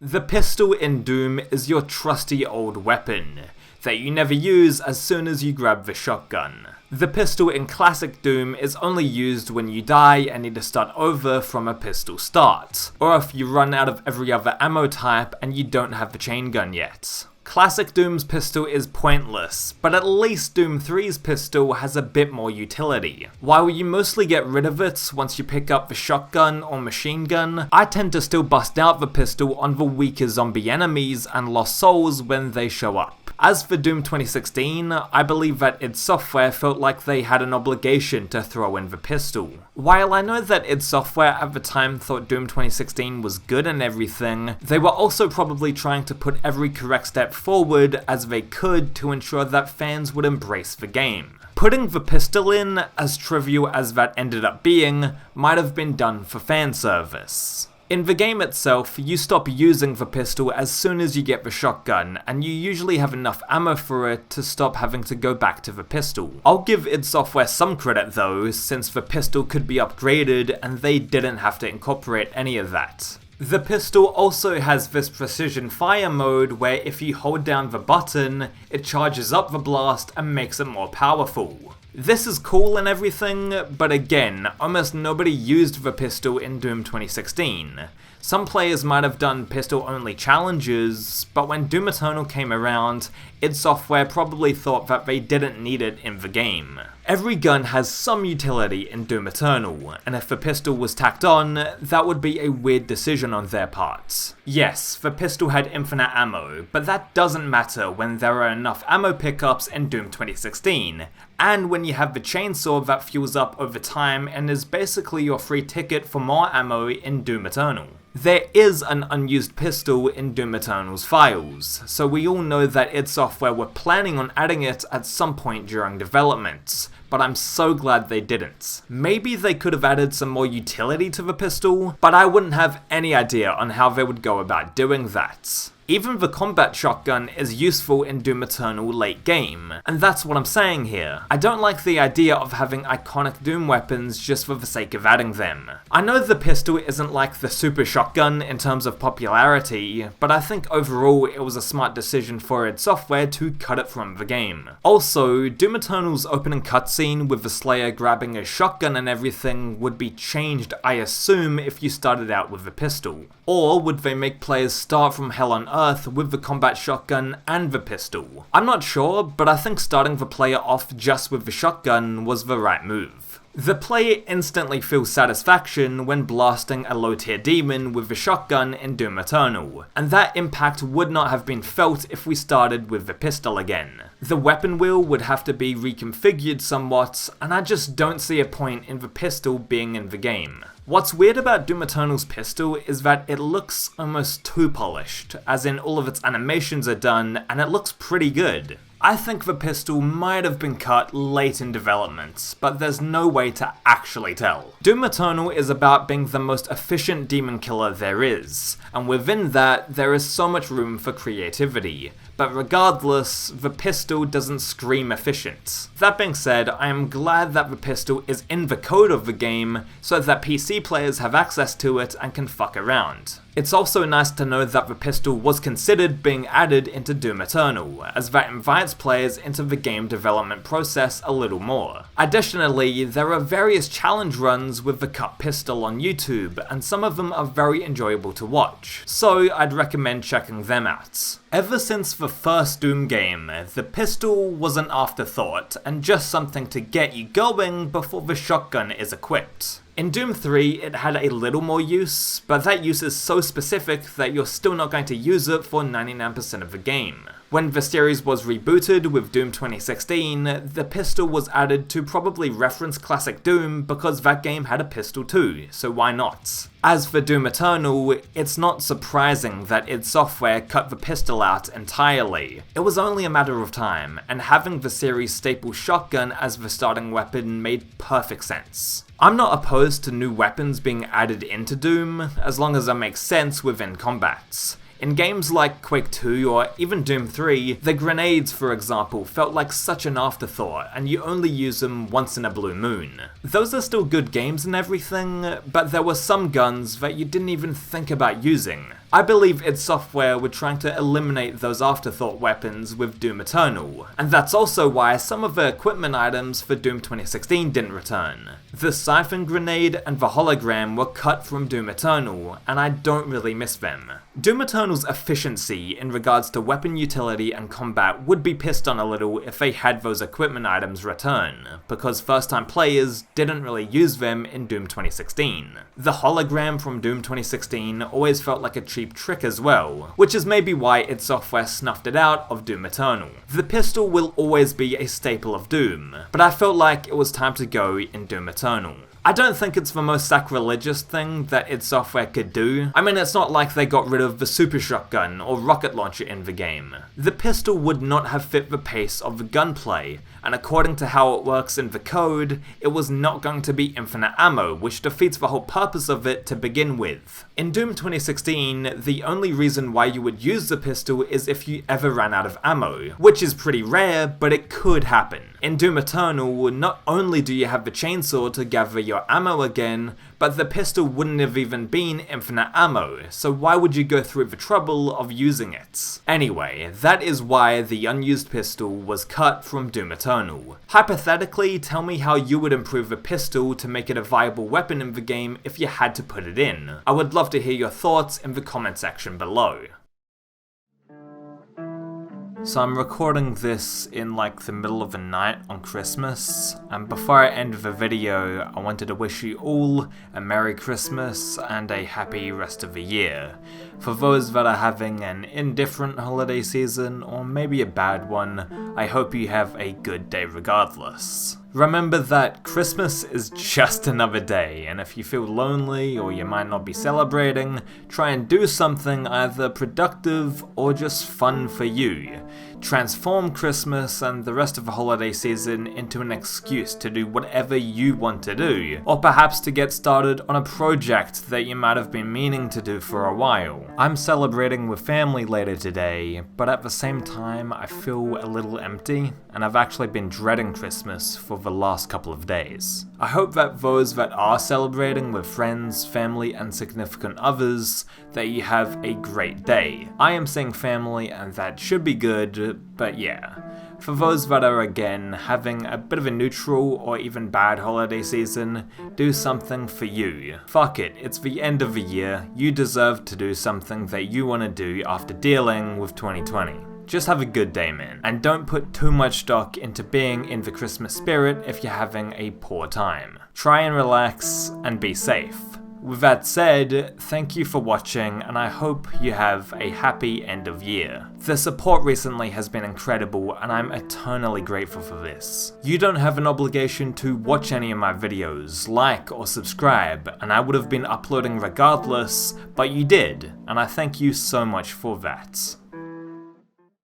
The pistol in Doom is your trusty old weapon that you never use as soon as you grab the shotgun. The pistol in classic Doom is only used when you die and need to start over from a pistol start, or if you run out of every other ammo type and you don't have the chain gun yet. Classic Doom's pistol is pointless, but at least Doom 3's pistol has a bit more utility. While you mostly get rid of it once you pick up the shotgun or machine gun, I tend to still bust out the pistol on the weaker zombie enemies and lost souls when they show up. As for Doom 2016, I believe that id Software felt like they had an obligation to throw in the pistol. While I know that id Software at the time thought Doom 2016 was good and everything, they were also probably trying to put every correct step forward as they could to ensure that fans would embrace the game. Putting the pistol in, as trivial as that ended up being, might have been done for fan service. In the game itself, you stop using the pistol as soon as you get the shotgun, and you usually have enough ammo for it to stop having to go back to the pistol. I'll give id Software some credit though, since the pistol could be upgraded and they didn't have to incorporate any of that. The pistol also has this precision fire mode where if you hold down the button, it charges up the blast and makes it more powerful. This is cool and everything, but again, almost nobody used the pistol in Doom 2016. Some players might have done pistol-only challenges, but when Doom Eternal came around, id Software probably thought that they didn't need it in the game. Every gun has some utility in Doom Eternal, and if the pistol was tacked on, that would be a weird decision on their part. Yes, the pistol had infinite ammo, but that doesn't matter when there are enough ammo pickups in Doom 2016, and when you have the chainsaw that fuels up over time and is basically your free ticket for more ammo in Doom Eternal. There is an unused pistol in Doom Eternal's files, so we all know that id Software were planning on adding it at some point during development, but I'm so glad they didn't. Maybe they could have added some more utility to the pistol, but I wouldn't have any idea on how they would go about doing that. Even the combat shotgun is useful in Doom Eternal late game, and that's what I'm saying here. I don't like the idea of having iconic Doom weapons just for the sake of adding them. I know the pistol isn't like the super shotgun in terms of popularity, but I think overall it was a smart decision for id Software to cut it from the game. Also, Doom Eternal's opening cutscene with the Slayer grabbing a shotgun and everything would be changed, I assume, if you started out with a pistol. Or would they make players start from Hell on Earth with the combat shotgun and the pistol? I'm not sure, but I think starting the player off just with the shotgun was the right move. The player instantly feels satisfaction when blasting a low tier demon with the shotgun in Doom Eternal, and that impact would not have been felt if we started with the pistol again. The weapon wheel would have to be reconfigured somewhat, and I just don't see a point in the pistol being in the game. What's weird about Doom Eternal's pistol is that it looks almost too polished, as in all of its animations are done and it looks pretty good. I think the pistol might have been cut late in development, but there's no way to actually tell. Doom Eternal is about being the most efficient demon killer there is, and within that, there is so much room for creativity. But regardless, the pistol doesn't scream efficient. That being said, I am glad that the pistol is in the code of the game, so that PC players have access to it and can fuck around. It's also nice to know that the pistol was considered being added into Doom Eternal, as that invites players into the game development process a little more. Additionally, there are various challenge runs with the cut pistol on YouTube, and some of them are very enjoyable to watch, so I'd recommend checking them out. Ever since the first Doom game, the pistol was an afterthought, and just something to get you going before the shotgun is equipped. In Doom 3, it had a little more use, but that use is so specific that you're still not going to use it for 99% of the game. When the series was rebooted with Doom 2016, the pistol was added to probably reference classic Doom because that game had a pistol too, so why not? As for Doom Eternal, it's not surprising that id Software cut the pistol out entirely. It was only a matter of time, and having the series' staple shotgun as the starting weapon made perfect sense. I'm not opposed to new weapons being added into Doom, as long as it makes sense within combats. In games like Quake 2 or even Doom 3, the grenades, for example, felt like such an afterthought, and you only use them once in a blue moon. Those are still good games and everything, but there were some guns that you didn't even think about using. I believe id Software were trying to eliminate those afterthought weapons with Doom Eternal, and that's also why some of the equipment items for Doom 2016 didn't return. The Siphon Grenade and the Hologram were cut from Doom Eternal, and I don't really miss them. Doom Eternal's efficiency in regards to weapon utility and combat would be pissed on a little if they had those equipment items return, because first-time players didn't really use them in Doom 2016. The hologram from Doom 2016 always felt like a cheap trick as well, which is maybe why id Software snuffed it out of Doom Eternal. The pistol will always be a staple of Doom, but I felt like it was time to go in Doom Eternal. I don't think it's the most sacrilegious thing that id Software could do. I mean, it's not like they got rid of the super shotgun or rocket launcher in the game. The pistol would not have fit the pace of the gunplay, and according to how it works in the code, it was not going to be infinite ammo, which defeats the whole purpose of it to begin with. In Doom 2016, the only reason why you would use the pistol is if you ever ran out of ammo, which is pretty rare, but it could happen. In Doom Eternal, not only do you have the chainsaw to gather your ammo again, but the pistol wouldn't have even been infinite ammo, so why would you go through the trouble of using it? Anyway, that is why the unused pistol was cut from Doom Eternal. Hypothetically, tell me how you would improve the pistol to make it a viable weapon in the game if you had to put it in. I would love to hear your thoughts in the comment section below. So I'm recording this in like the middle of the night on Christmas, and before I end the video, I wanted to wish you all a Merry Christmas and a happy rest of the year. For those that are having an indifferent holiday season, or maybe a bad one, I hope you have a good day regardless. Remember that Christmas is just another day, and if you feel lonely or you might not be celebrating, try and do something either productive or just fun for you. Transform Christmas and the rest of the holiday season into an excuse to do whatever you want to do, or perhaps to get started on a project that you might have been meaning to do for a while. I'm celebrating with family later today, but at the same time I feel a little empty, and I've actually been dreading Christmas for the last couple of days. I hope that those that are celebrating with friends, family, and significant others, that you have a great day. I am saying family, and that should be good, but yeah. For those that are again having a bit of a neutral or even bad holiday season, do something for you. Fuck it, it's the end of the year, you deserve to do something that you want to do after dealing with 2020. Just have a good day, man, and don't put too much stock into being in the Christmas spirit if you're having a poor time. Try and relax and be safe. With that said, thank you for watching, and I hope you have a happy end of year. The support recently has been incredible, and I'm eternally grateful for this. You don't have an obligation to watch any of my videos, like or subscribe, and I would have been uploading regardless, but you did, and I thank you so much for that.